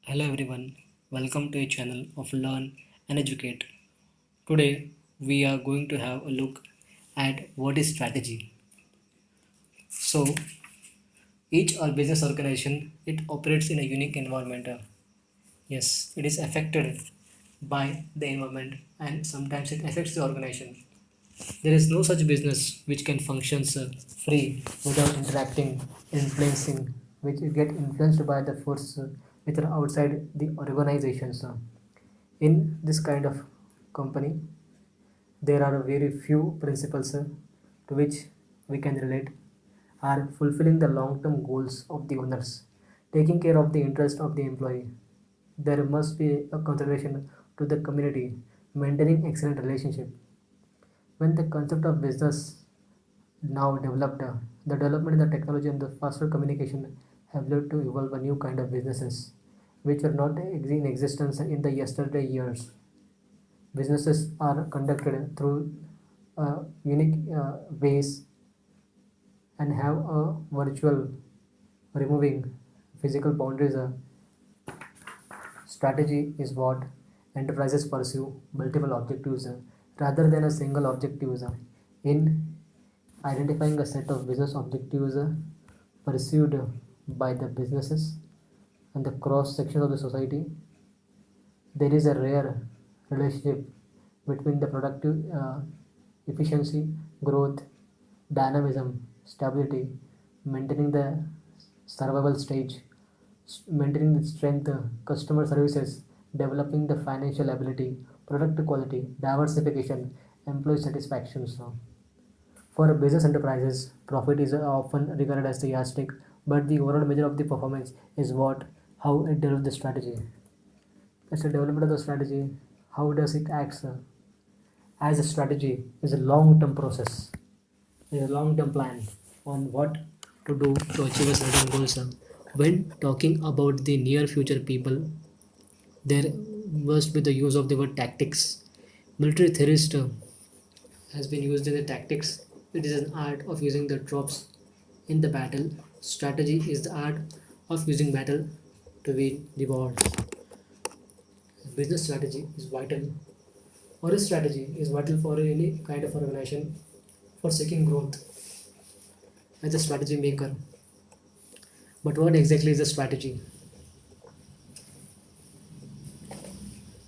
Hello everyone, welcome to a channel of Learn and Educate. Today we are going to have a look at what is strategy. So each or business organization it operates in a unique environment. Yes, it is affected by the environment and sometimes it affects the organization. There is no such business which can function free without interacting, influencing, which get influenced by the force which are outside the organizations. In this kind of company, there are very few principles to which we can relate are fulfilling the long-term goals of the owners, taking care of the interest of the employee. There must be a consideration to the community, maintaining excellent relationship. When the concept of business now developed, the development in the technology and the faster communication have led to evolve a new kind of businesses, which were not in existence in the yesterday years. Businesses are conducted through unique ways and have a virtual removing physical boundaries. Strategy is what enterprises pursue multiple objectives rather than a single objective. In identifying a set of business objectives pursued by the businesses and the cross section of the society, there is a rare relationship between the productive efficiency, growth, dynamism, stability, maintaining the survival stage, maintaining the strength, customer services, developing the financial ability, product quality, diversification, employee satisfaction. So, for business enterprises, profit is often regarded as the yardstick, but the overall measure of the performance is what how it develops the strategy. It's the development of the strategy. How does it act as a strategy is a long-term process. It's a long-term plan on what to do to achieve a certain goals. When talking about the near future people, there must be the use of the word tactics. Military theorist has been used in the tactics. It is an art of using the troops in the battle. Strategy is the art of using battle to win the war. Business strategy is vital or a strategy is vital for any kind of organization for seeking growth as a strategy maker. But what exactly is a strategy?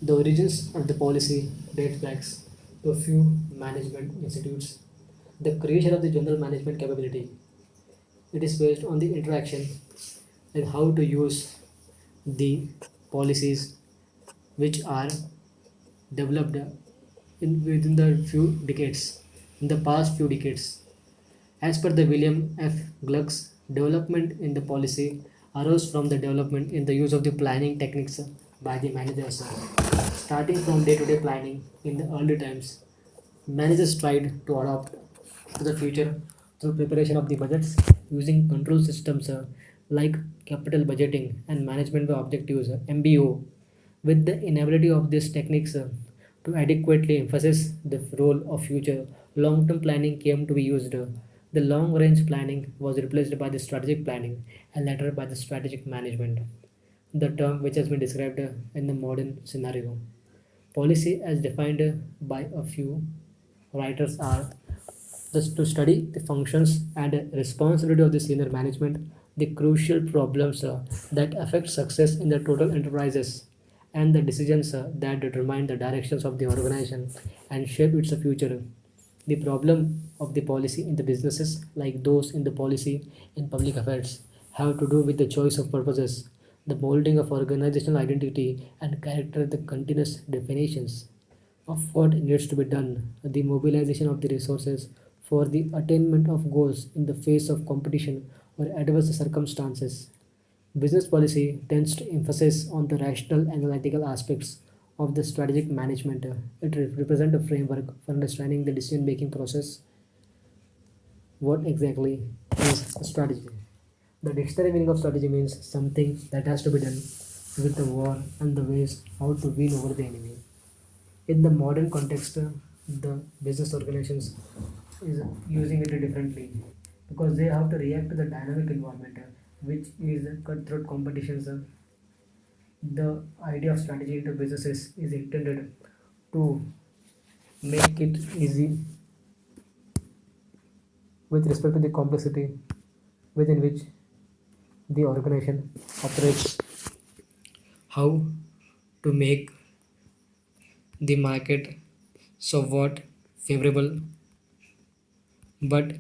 The origins of the policy dates back to a few management institutes. The creation of the general management capability. It is based on the interaction and how to use the policies which are developed within the few decades, in the past few decades. As per the William F. Gluck's development in the policy arose from the development in the use of the planning techniques by the managers. Starting from day-to-day planning in the early times, managers tried to adapt to the future through preparation of the budgets using control systems like capital budgeting and management by objectives (MBO). With the inability of these techniques to adequately emphasize the role of future, long-term planning came to be used. The long-range planning was replaced by the strategic planning and later by the strategic management, the term which has been described in the modern scenario. Policy, as defined by a few writers, are thus to study the functions and responsibility of the senior management, the crucial problems that affect success in the total enterprises, and the decisions that determine the directions of the organization and shape its future. The problem of the policy in the businesses, like those in the policy in public affairs, have to do with the choice of purposes, the molding of organizational identity and character, the continuous definitions of what needs to be done, the mobilization of the resources for the attainment of goals in the face of competition or adverse circumstances. Business policy tends to emphasize on the rational analytical aspects of the strategic management. It represents a framework for understanding the decision making process. What exactly is a strategy? The dictionary meaning of strategy means something that has to be done with the war and the ways how to win over the enemy. In the modern context, the business organizations is using it differently because they have to react to the dynamic environment, which is cutthroat competitions, The idea of strategy into businesses is intended to make it easy with respect to the complexity within which the organization operates, how to make the market somewhat favorable, but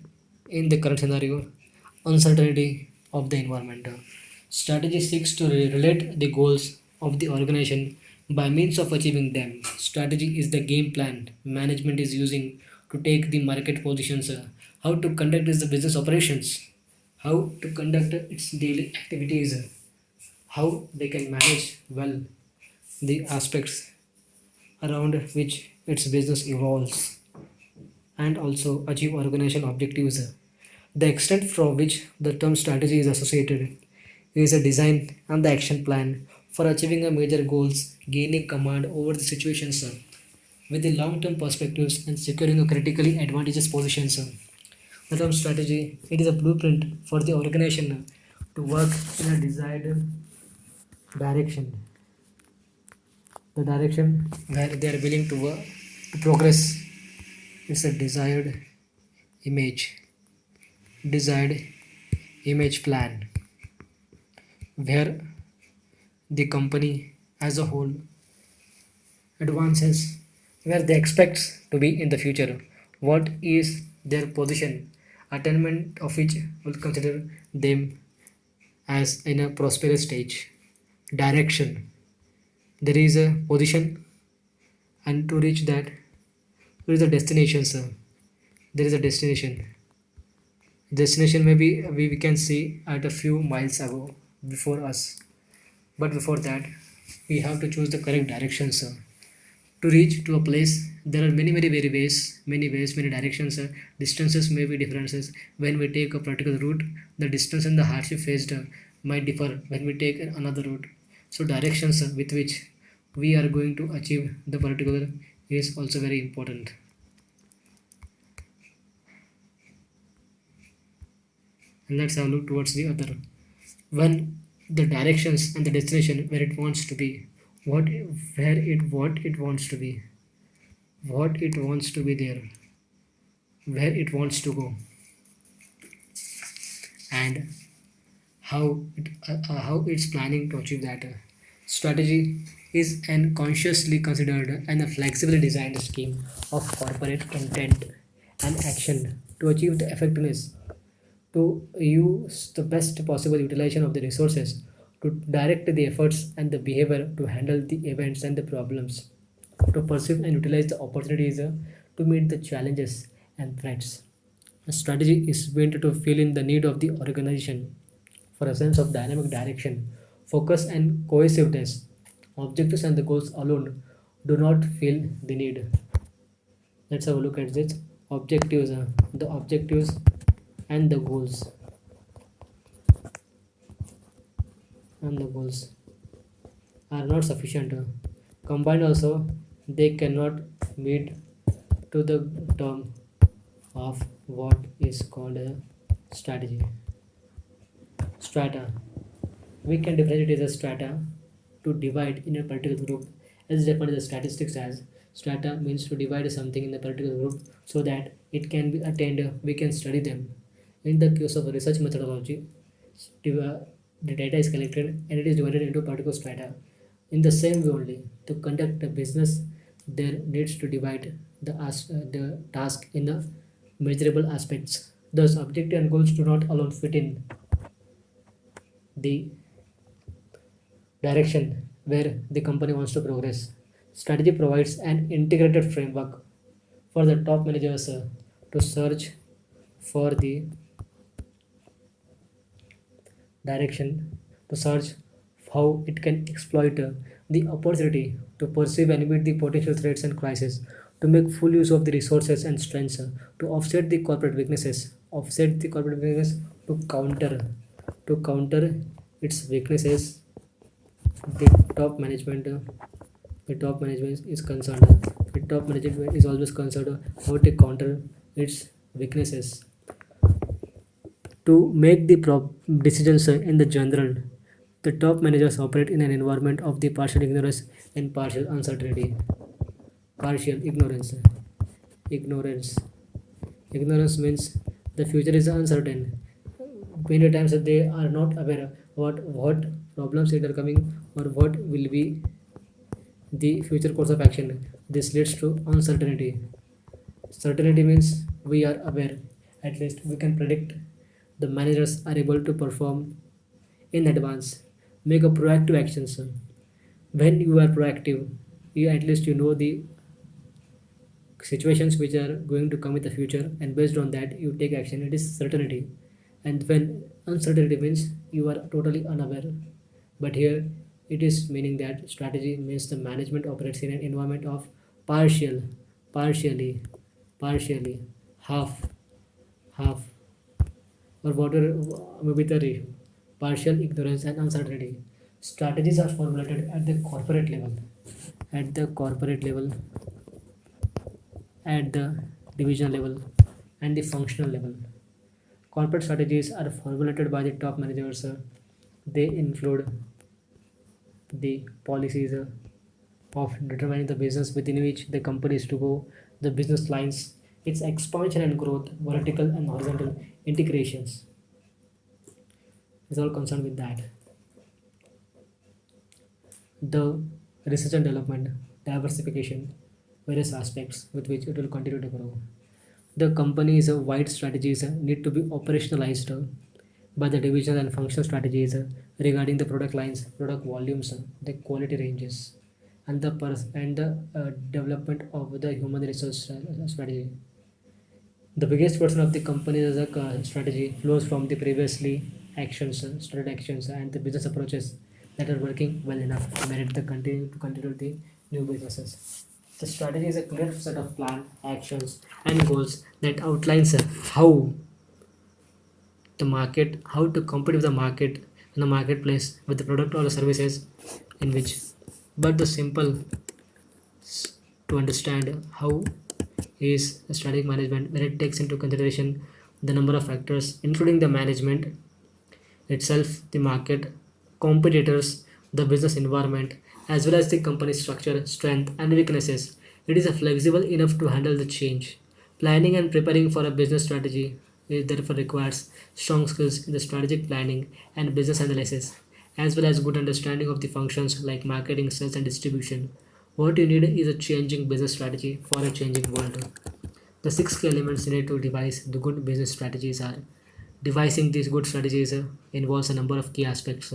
in the current scenario, uncertainty of the environment. Strategy seeks to relate the goals of the organization by means of achieving them. Strategy is the game plan management is using to take the market positions, how to conduct its business operations, how to conduct its daily activities, how they can manage well the aspects around which its business evolves, and also achieve organizational objectives. The extent from which the term strategy is associated is a design and the action plan for achieving a major goals, gaining command over the situations with the long-term perspectives and securing a critically advantageous positions. The term strategy, it is a blueprint for the organization to work in a desired direction, the direction where they are willing to work to progress. It's a image desired image plan where the company as a whole advances, where they expect to be in the future, what is their position, attainment of which will consider them as in a prosperous stage. Direction, there is a position, and to reach that there is a destination, sir. There is a destination maybe we can see at a few miles ago before us, but before that we have to choose the correct direction, sir. To reach to a place there are many directions, distances may be differences. When we take a particular route, the distance and the hardship faced might differ when we take another route. So directions with which we are going to achieve the particular is also very important. And let's have a look towards the other. When the directions and the destination where it wants to be, what it wants to be, what it wants to be there, where it wants to go, and how it's planning to achieve that. Strategy is an consciously considered and a flexibly designed scheme of corporate intent and action to achieve the effectiveness, to use the best possible utilization of the resources, to direct the efforts and the behavior, to handle the events and the problems, to perceive and utilize the opportunities, to meet the challenges and threats. A strategy is meant to fill in the need of the organization for a sense of dynamic direction, focus, and cohesiveness. Objectives and the goals alone do not fill the need. Let's have a look at this. Objectives, the objectives and the goals are not sufficient. Combined also, they cannot meet to the term of what is called a strategy. Strata. We can differentiate it as a strata to divide in a particular group, as defined in the statistics as strata means to divide something in a particular group so that it can be attained, we can study them. In the case of a research methodology, the data is collected and it is divided into particular strata. In the same way only, to conduct a business, there needs to divide the task in the measurable aspects. Thus, objective and goals do not alone fit in the direction where the company wants to progress. Strategy provides an integrated framework for the top managers to search for the direction, to search how it can exploit the opportunity, to perceive and meet the potential threats and crises, to make full use of the resources and strengths, to offset the corporate weakness, to counter its weaknesses. The top management is concerned. The top management is always concerned how to counter its weaknesses, to make the decisions in the general, The top managers operate in an environment of the partial ignorance and partial uncertainty. Partial ignorance. Ignorance. Ignorance means the future is uncertain. Many times they are not aware what problems are coming or what will be the future course of action. This leads to uncertainty. Certainty means we are aware, at least we can predict. The managers are able to perform in advance, make a proactive actions. When you are proactive, you at least you know the situations which are going to come in the future, and based on that you take action. It is certainty. And when uncertainty means you are totally unaware. But here it is meaning that strategy means the management operates in an environment of partial, partially, partially, half, half, or whatever maybe the ratio. Partial ignorance and uncertainty. Strategies are formulated at the corporate level, at the corporate level, at the division level, and the functional level. Corporate strategies are formulated by the top managers. They include the policies of determining the business within which the company is to go, the business lines, its expansion and growth, vertical and horizontal integrations. Is all concerned with that. The research and development, diversification, various aspects with which it will continue to grow. The company's wide strategies need to be operationalized by the division and functional strategies regarding the product lines, product volumes, the quality ranges, and the development of the human resource strategy. The biggest portion of the company's strategy flows from the previously actions, started actions, and the business approaches that are working well enough to merit the continue the new businesses. The strategy is a clear set of plan, actions, and goals that outlines how the market, how to compete with the market in the marketplace with the product or the services in which. But the simple to understand how is strategic management when it takes into consideration the number of factors, including the management itself, the market, competitors, the business environment, as well as the company structure, strength, and weaknesses. It is flexible enough to handle the change. Planning and preparing for a business strategy it therefore requires strong skills in the strategic planning and business analysis, as well as good understanding of the functions like marketing, sales, and distribution. What you need is a changing business strategy for a changing world. The six key elements needed to devise the good business strategies are: devising these good strategies involves a number of key aspects.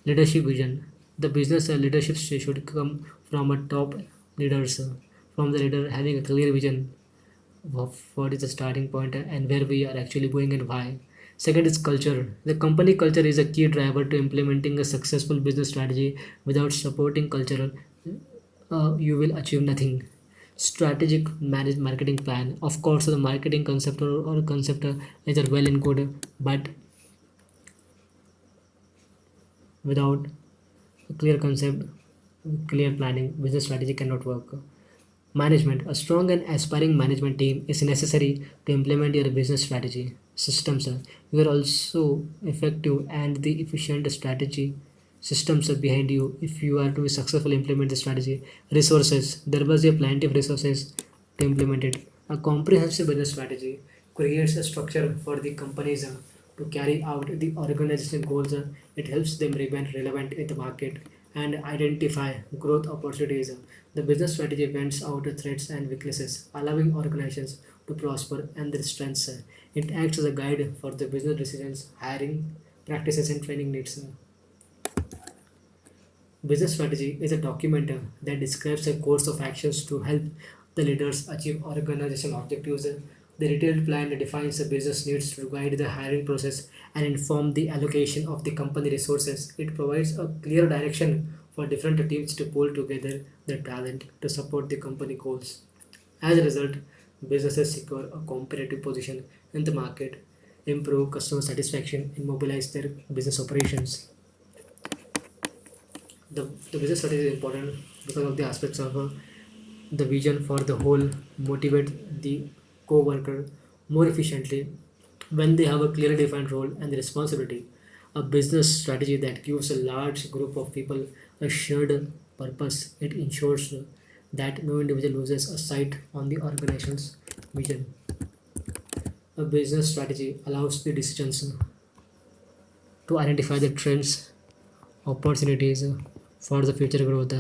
Leadership vision. The business leadership should come from a top leaders, from the leader having a clear vision of what is the starting point and where we are actually going and why. Second is culture. The company culture is a key driver to implementing a successful business strategy. Without supporting culture, you will achieve nothing. Strategic managed marketing plan. Of course, the marketing concept or concept is a well and good, but without a clear concept, clear planning, business strategy cannot work. Management. A strong and aspiring management team is necessary to implement your business strategy. Systems. You are also effective and the efficient strategy systems are behind you if you are to successfully implement the strategy. Resources. There must be plenty of resources to implement it. A comprehensive business strategy creates a structure for the companies to carry out the organizational goals. It helps them remain relevant in the market and identify growth opportunities. The business strategy points out threats and weaknesses, allowing organizations to prosper and their strengths. It acts as a guide for the business decisions, hiring practices, and training needs. Business strategy is a document that describes a course of actions to help the leaders achieve organizational objectives. The detailed plan defines the business needs to guide the hiring process and inform the allocation of the company resources. It provides a clear direction for different teams to pull together their talent to support the company goals. As a result, businesses secure a competitive position in the market, improve customer satisfaction, and mobilize their business operations. The business strategy is important because of the aspects of the vision for the whole, motivate the co-worker more efficiently when they have a clearly defined role and responsibility. A business strategy that gives a large group of people a shared purpose. It ensures that no individual loses a sight on the organization's vision. A business strategy allows the decisions to identify the trends, opportunities for the future growth.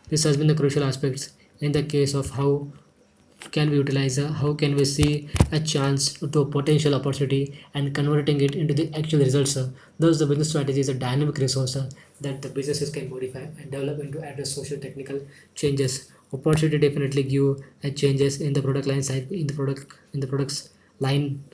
This has been the crucial aspects in the case of how can we see a chance to a potential opportunity and converting it into the actual results. Thus, the business strategy is a dynamic resource that the businesses can modify and develop into address social technical changes. Opportunity definitely give changes in the product line side in the products line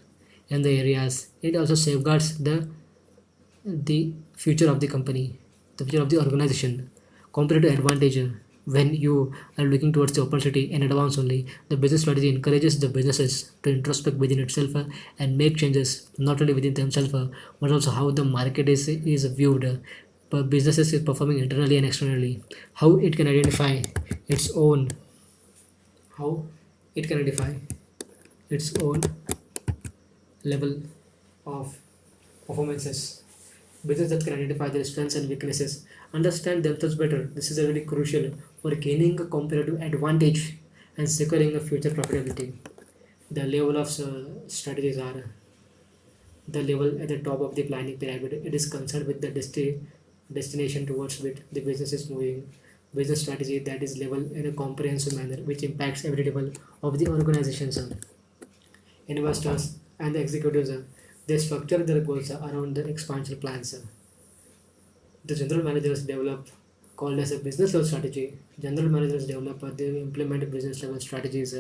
and the areas. It also safeguards the future of the company, the future of the organization. Competitive advantage when you are looking towards the opportunity in advance only. The business strategy encourages the businesses to introspect within itself and make changes not only within themselves but also how the market is viewed. But businesses is performing internally and externally. How it can identify its own how it can identify its own level of performances. Business that can identify their strengths and weaknesses, understand themselves better. This is a very crucial for gaining a competitive advantage and securing a future profitability. The level of strategies are the level at the top of the planning pyramid. It is concerned with the destination towards which the business is moving. Business strategy that is level in a comprehensive manner, which impacts every level of the organization's investors and the executives. They structure their goals around the expansion plans. The general managers develop called as a business level strategy. General managers develop they implement business level strategies.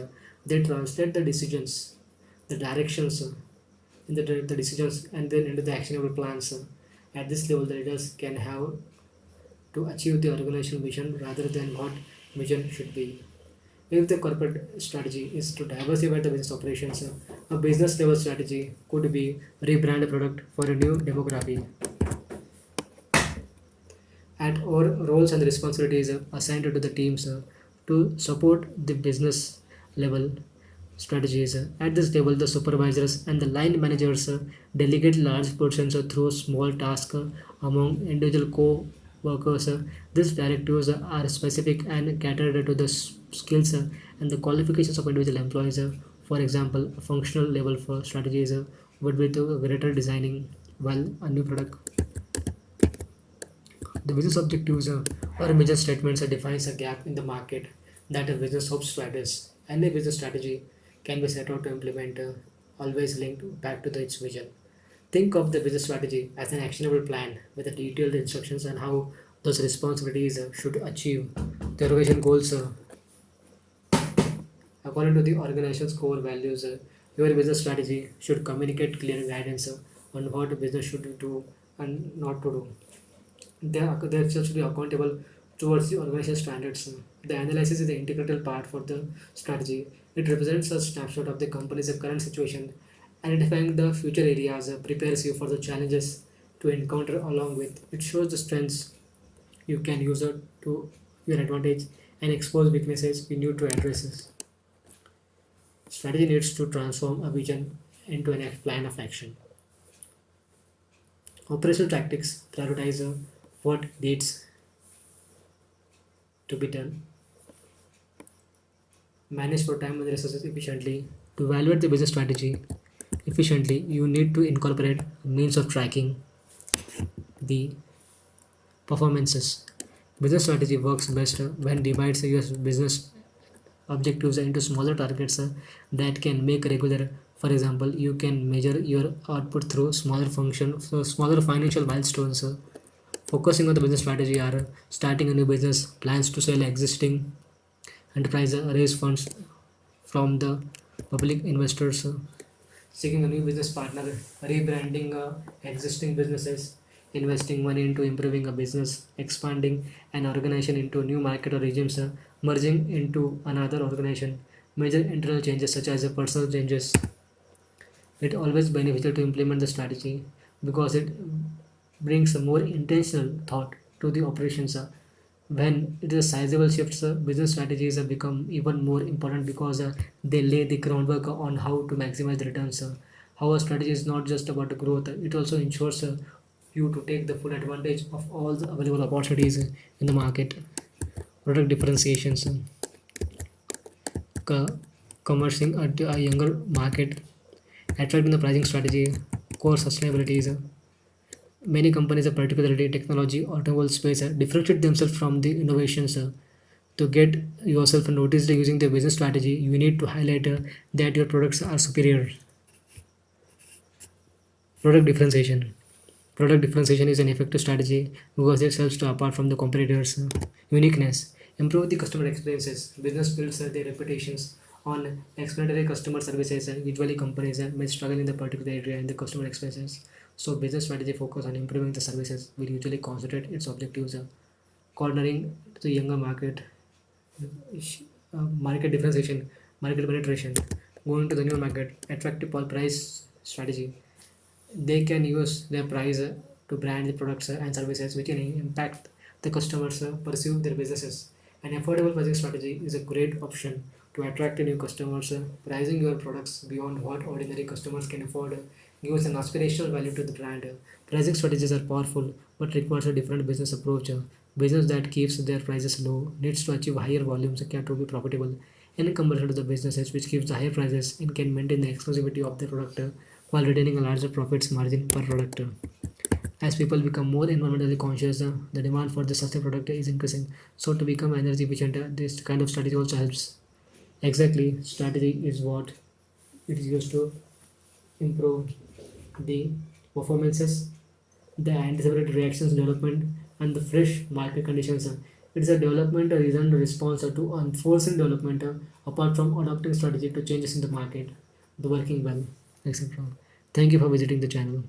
They translate the decisions, the directions in the decisions and then into the actionable plans. At this level, the leaders can have to achieve the organizational vision rather than what vision should be. If the corporate strategy is to diversify the business operations, a business level strategy could be rebrand a product for a new demography. Add or roles and responsibilities assigned to the teams to support the business level strategies. At this level, the supervisors and the line managers delegate large portions through small tasks among individual co-workers. These directives are specific and catered to the skills and the qualifications of individual employees. For example, a functional level for strategies would be to greater designing while a new product. The business objectives or mission statements defines a gap in the market that a business hopes to address. Any business strategy can be set out to implement, always linked back to its vision. Think of the business strategy as an actionable plan with the detailed instructions on how those responsibilities should achieve the organization goals according to the organization's core values. Your business strategy should communicate clear guidance on what a business should do and not to do. They should be accountable towards the organization standards. The analysis is the integral part for the strategy. It represents a snapshot of the company's current situation. Identifying the future areas prepares you for the challenges to encounter along with. It shows the strengths you can use to your advantage and expose weaknesses you need to address. Strategy needs to transform a vision into a plan of action. Operational tactics prioritize what needs to be done, manage for time and resources efficiently. To evaluate the business strategy efficiently, you need to incorporate means of tracking the performances. Business strategy works best when divides your business objectives into smaller targets that can make regular. For example, you can measure your output through smaller financial milestones. Focusing on the business strategy are starting a new business, plans to sell existing enterprise, raise funds from the public investors, seeking a new business partner, rebranding existing businesses, investing money into improving a business, expanding an organization into a new market or regions, merging into another organization, major internal changes such as personal changes. It always beneficial to implement the strategy because it brings a more intentional thought to the operations. When it is sizable shifts, business strategies become even more important because they lay the groundwork on how to maximize the returns. How a strategy is not just about the growth, it also ensures you to take the full advantage of all the available opportunities in the market. Product differentiations, commercing at a younger market, attracting the pricing strategy, core sustainabilities. Many companies, particularly technology, automobile space, differentiate themselves from the innovations. To get yourself noticed using the business strategy, you need to highlight that your products are superior. Product differentiation. Product differentiation is an effective strategy because it helps to apart from the competitors. Uniqueness. Improve the customer experiences. Business builds their reputations on explanatory customer services. Usually companies may struggle in the particular area in the customer experiences. So business strategy focus on improving the services will usually concentrate its objectives. Cornering the younger market. Market differentiation. Market penetration. Going to the new market. Attractive price strategy. They can use their price to brand the products and services which can impact the customers pursue their businesses. An affordable pricing strategy is a great option to attract new customers. Pricing your products beyond what ordinary customers can afford gives an aspirational value to the brand. Pricing strategies are powerful but requires a different business approach. Business that keeps their prices low needs to achieve higher volumes to be profitable in comparison to the businesses which keeps the higher prices and can maintain the exclusivity of the product while retaining a larger profits margin per product. As people become more environmentally conscious, the demand for the sustainable product is increasing. So to become energy efficient, this kind of strategy also helps. Exactly, strategy is what it is used to improve the performances, the anticipated reactions development, and the fresh market conditions. It is a development a reason response to unforeseen development apart from adopting strategy to changes in the market, the working well, etc. Thank you for visiting the channel.